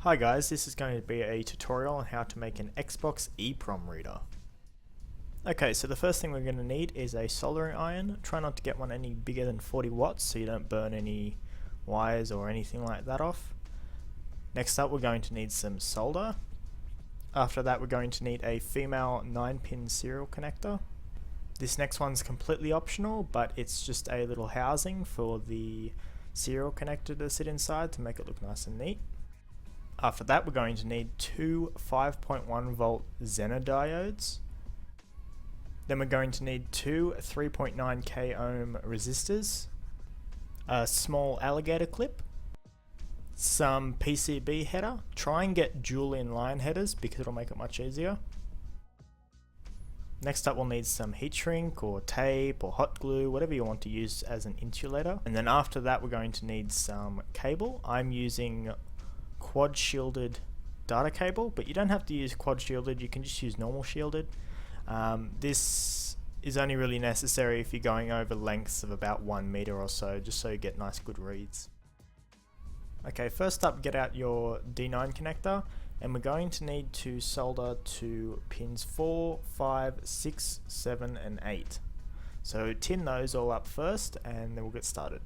Hi guys, this is going to be a tutorial on how to make an Xbox EEPROM reader. Okay, so the first thing we're going to need is a soldering iron. Try not to get one any bigger than 40 watts so you don't burn any wires or anything like that off. Next up we're going to need some solder. After that we're going to need a female 9-pin serial connector. This next one's completely optional, but it's just a little housing for the serial connector to sit inside to make it look nice and neat. After that we're going to need two 5.1 volt Zener diodes. Then we're going to need two 3.9k ohm resistors, a small alligator clip, some PCB header. Try and get dual inline headers because it'll make it much easier. Next up we'll need some heat shrink or tape or hot glue, whatever you want to use as an insulator. And then after that we're going to need some cable. I'm using quad shielded data cable, but you don't have to use quad shielded, you can just use normal shielded. This is only really necessary if you're going over lengths of about 1 meter or so, just so you get nice good reads. Okay, first up get out your D9 connector, and we're going to need to solder to pins 4, 5, 6, 7 and 8. So tin those all up first and then we'll get started.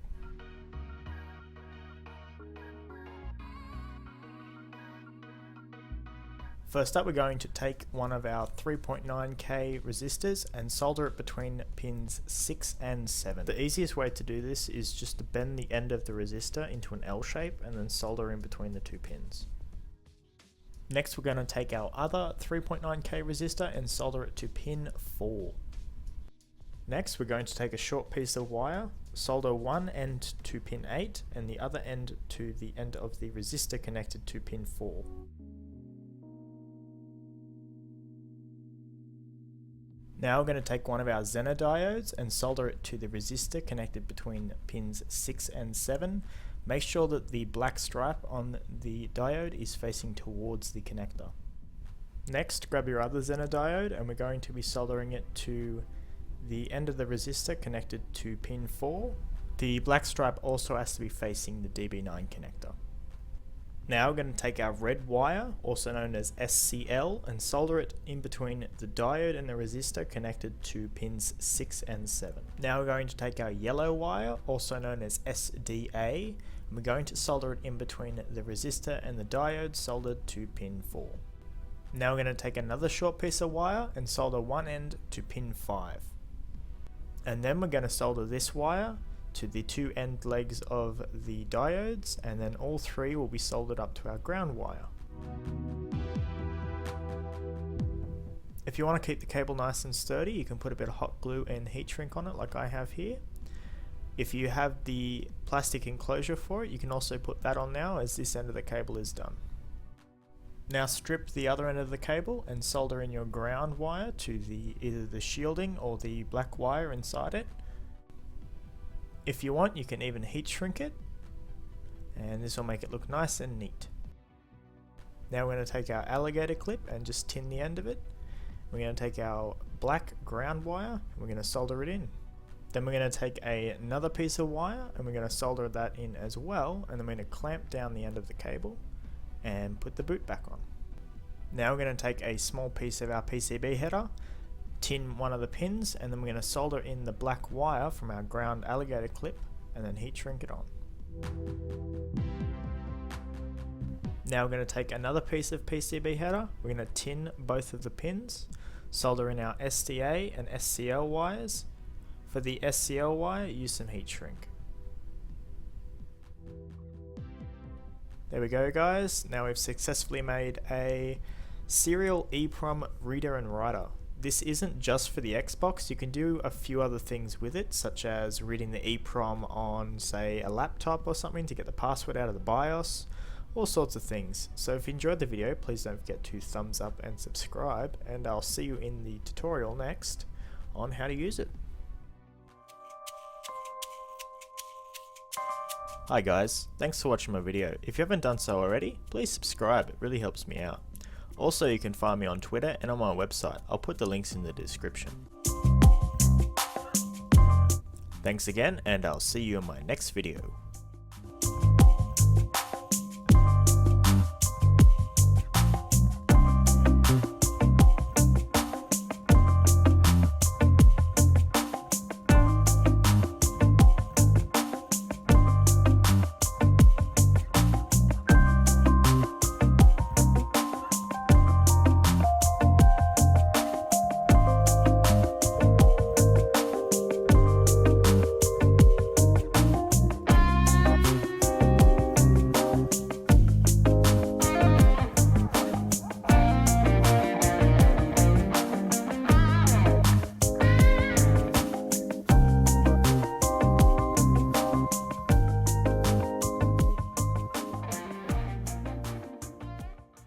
First up we're going to take one of our 3.9k resistors and solder it between pins 6 and 7. The easiest way to do this is just to bend the end of the resistor into an L shape and then solder in between the two pins. Next we're going to take our other 3.9k resistor and solder it to pin 4. Next we're going to take a short piece of wire, solder one end to pin 8 and the other end to the end of the resistor connected to pin 4. Now we're going to take one of our Zener diodes and solder it to the resistor connected between pins 6 and 7. Make sure that the black stripe on the diode is facing towards the connector. Next, grab your other Zener diode and we're going to be soldering it to the end of the resistor connected to pin 4. The black stripe also has to be facing the DB9 connector. Now we're going to take our red wire, also known as SCL, and solder it in between the diode and the resistor connected to pins 6 and 7. Now we're going to take our yellow wire, also known as SDA, and we're going to solder it in between the resistor and the diode soldered to pin 4. Now we're going to take another short piece of wire and solder one end to pin 5. And then we're going to solder this wire to the two end legs of the diodes, and then all three will be soldered up to our ground wire. If you want to keep the cable nice and sturdy, you can put a bit of hot glue and heat shrink on it like I have here. If you have the plastic enclosure for it, you can also put that on now, as this end of the cable is done. Now strip the other end of the cable and solder in your ground wire to either the shielding or the black wire inside it. If you want, you can even heat shrink it, and this will make it look nice and neat. Now we're going to take our alligator clip and just tin the end of it. We're going to take our black ground wire and we're going to solder it in. Then we're going to take another piece of wire and we're going to solder that in as well, and then we're going to clamp down the end of the cable and put the boot back on. Now we're going to take a small piece of our PCB header, tin one of the pins, and then we're going to solder in the black wire from our ground alligator clip and then heat shrink it on. Now we're going to take another piece of PCB header, we're going to tin both of the pins, solder in our SDA and SCL wires. For the SCL wire, use some heat shrink. There we go guys, now we've successfully made a serial EEPROM reader and writer. This isn't just for the Xbox, you can do a few other things with it, such as reading the EEPROM on, say, a laptop or something to get the password out of the BIOS, all sorts of things. So if you enjoyed the video, please don't forget to thumbs up and subscribe, and I'll see you in the tutorial next on how to use it. Hi guys, thanks for watching my video. If you haven't done so already, please subscribe, it really helps me out. Also, you can find me on Twitter and on my website. I'll put the links in the description. Thanks again, and I'll see you in my next video.